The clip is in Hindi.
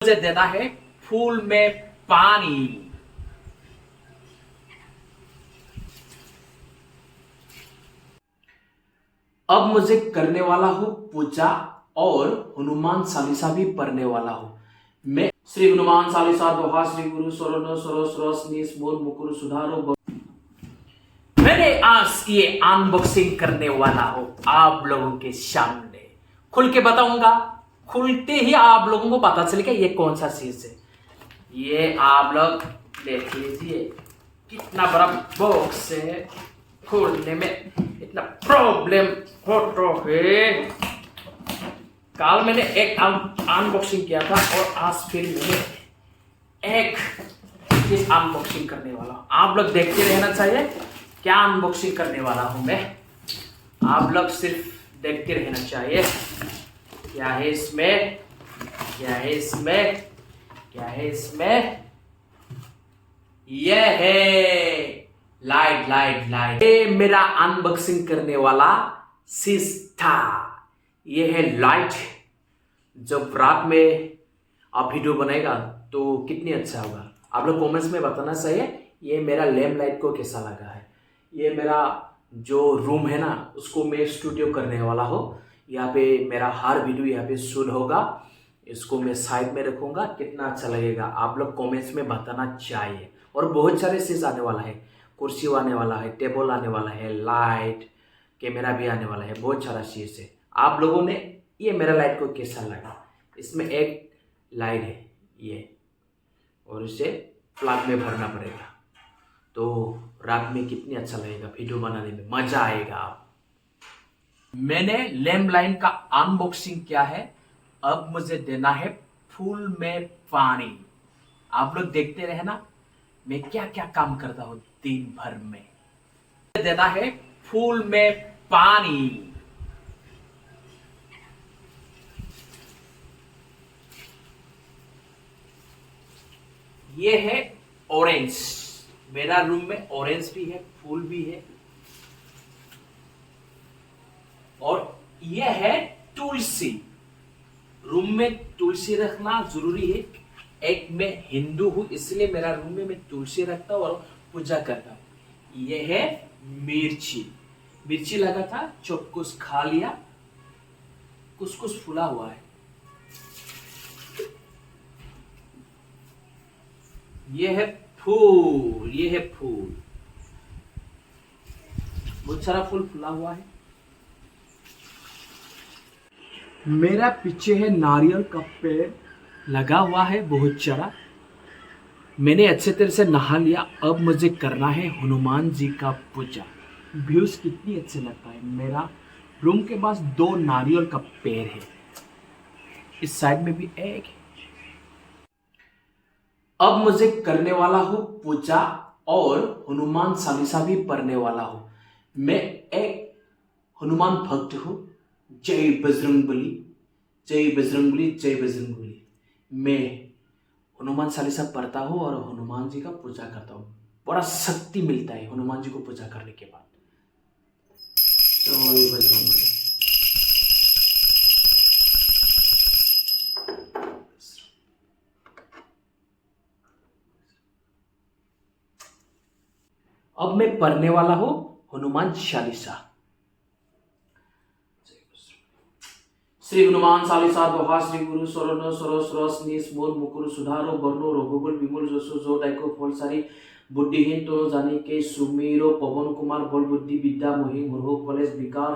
मुझे देना है फूल में पानी। अब मुझे करने वाला हूं पूजा और हनुमान चालीसा भी पढ़ने वाला हूं। मैं श्री हनुमान चालीसा दोहा श्री गुरु सरोनो सरो सरस्नीस मोर मुकुर सुधारो। मैंने आज ये अनबॉक्सिंग करने वाला हूं आप लोगों के सामने। खुल के बताऊंगा, खुलते ही आप लोगों को पता चलेगा ये कौन सा चीज है। ये आप लोग देख लीजिए कितना बड़ा बॉक्स है, खोलने में इतना प्रॉब्लम होता है। कल मैंने एक अनबॉक्सिंग किया था और आज फिर मैंने एक चीज अनबॉक्सिंग करने वाला हूं। आप लोग देखते रहना चाहिए क्या अनबॉक्सिंग करने वाला हूं मैं। आप लोग सिर्फ देखते रहना चाहिए। क्या है इसमें, क्या है इसमें, क्या है इसमें। यह है लाइट लाइट लाइट। ये मेरा अनबॉक्सिंग करने वाला सिस्टा। ये है लाइट। जब रात में आप वीडियो बनाएगा तो कितनी अच्छा होगा। आप लोग कमेंट्स में बताना चाहिए ये मेरा लैम्प लाइट को कैसा लगा है। ये मेरा जो रूम है ना उसको मैं स्टूडियो करने वाला हूँ। यहाँ पे मेरा हर वीडियो यहाँ पे शूट होगा। इसको मैं साइड में रखूंगा, कितना अच्छा लगेगा आप लोग कमेंट्स में बताना चाहिए। और बहुत सारे चीज आने वाला है, कुर्सी आने वाला है, टेबल आने वाला है, लाइट, कैमरा भी आने वाला है, बहुत सारा चीज है। आप लोगों ने ये मेरा लाइट को कैसा लगा। इसमें एक लाइट है ये, और इसे प्लग में भरना पड़ेगा तो रात में कितनी अच्छा लगेगा, वीडियो बनाने में मजा आएगा। मैंने लैम्प लाइन का अनबॉक्सिंग किया है। अब मुझे देना है फूल में पानी। आप लोग देखते रहे ना मैं क्या क्या काम करता हूं दिन भर में। देना है फूल में पानी। ये है ऑरेंज। मेरा रूम में ऑरेंज भी है, फूल भी है। और यह है तुलसी। रूम में तुलसी रखना जरूरी है। एक मैं हिंदू हूं इसलिए मेरा रूम में मैं तुलसी रखता हूं और पूजा करता हूं। यह है मिर्ची। मिर्ची लगा था, चुप कुछ खा लिया, कुछ कुछ फूला हुआ है। यह है फूल, यह है फूल, बहुत सारा फूल फूला हुआ है। मेरा पीछे है नारियल का पेड़ लगा हुआ है बहुत सारा। मैंने अच्छे तरह से नहा लिया। अब मुझे करना है हनुमान जी का पूजा। व्यूज कितनी अच्छे लगता है। मेरा रूम के पास 2 नारियल का पेड़ है, इस साइड में भी एक है। अब मुझे करने वाला हूं पूजा और हनुमान चालीसा भी पढ़ने वाला हूं। मैं एक हनुमान भक्त हूं। जय बजरंगबली, जय बजरंगबली, जय बजरंगबली। मैं हनुमान चालीसा पढ़ता हूं और हनुमान जी का पूजा करता हूं। बड़ा शक्ति मिलता है हनुमान जी को पूजा करने के बाद। जय बजरंगबली। अब मैं पढ़ने वाला हूं हनुमान चालीसा। श्री हनुमान चालीसा दोहा श्री गुरु सरोनो सरो सरस्नीस मोर मुकुर सुधारो बरनो रघुकुल विमल जसो जो दायको फलसारी बुद्धिहीन तो जानी के सुमीरो पवन कुमार बल बुद्धि विद्या मोहि मुरहो कलेज विकार